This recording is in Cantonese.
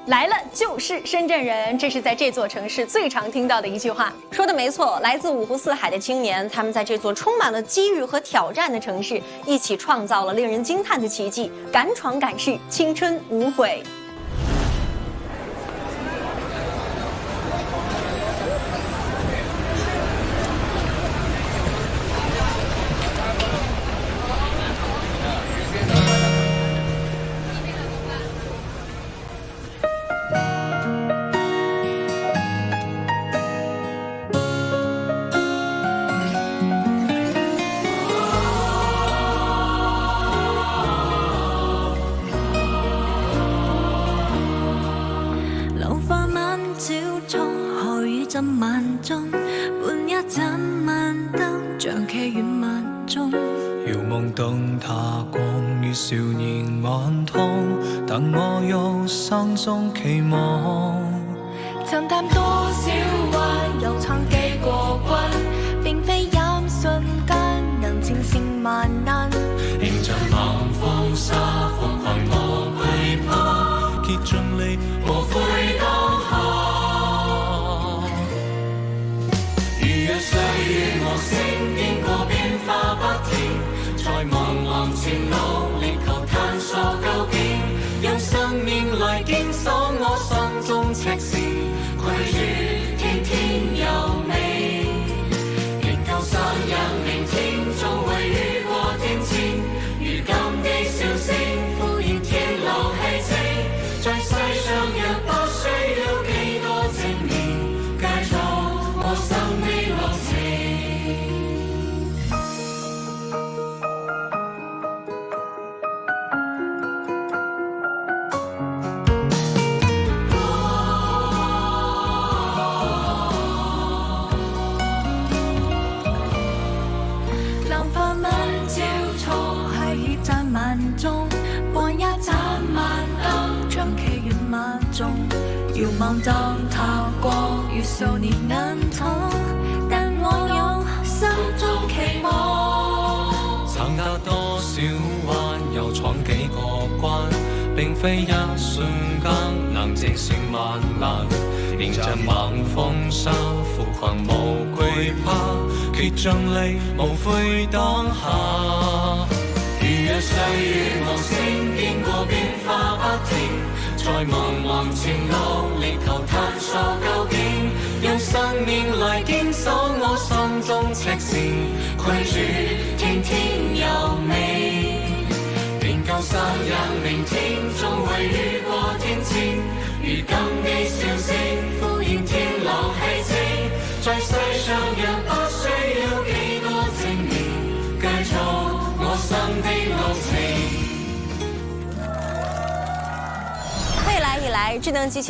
来了就是深圳人，这是在这座城市最常听到的一句话。说的没错，来自五湖四海的青年，他们在这座充满了机遇和挑战的城市，一起创造了令人惊叹的奇迹，敢闯敢试，青春无悔。浸萬鐘，半一盞晚燈，像劇院萬鐘。遙望燈塔光於少年眼眶，但我有心中期望。曾擔多少彎，又撐幾個關，並非一瞬間能戰勝萬難。迎着猛風沙，瘋狂無懼怕，竭盡力無悔當下。歲月和星經過變化不停，在茫茫前路力求探索究竟，用生命來堅守我心中赤線，拒絕天天優美，仍舊散入明天，總會雨過天晴，如今的笑聲敷衍天路氣息，在世上若不需要幾多證明，繼續我心的路程。浪花蚊朝初係一盞晚鐘，半一盞晚燈，將劇院萬眾。遙望燈塔光於數年眼瞳，但我有心中期望。曾踏多少彎，又闖幾個關，並非一瞬間能戰勝萬難。迎着猛風沙，扶狂無懼怕，竭盡力無悔當下。如若歲月無聲，經過變化不停，在茫茫前路力求探索究竟，用生命來堅守我心中赤線，拒絕天天優美，便夠散入明天，總會雨過天晴，如今的笑聲敷衍天路氣息，在世上若不需要幾多證明，繼續我心的路程。未来以来，智能机器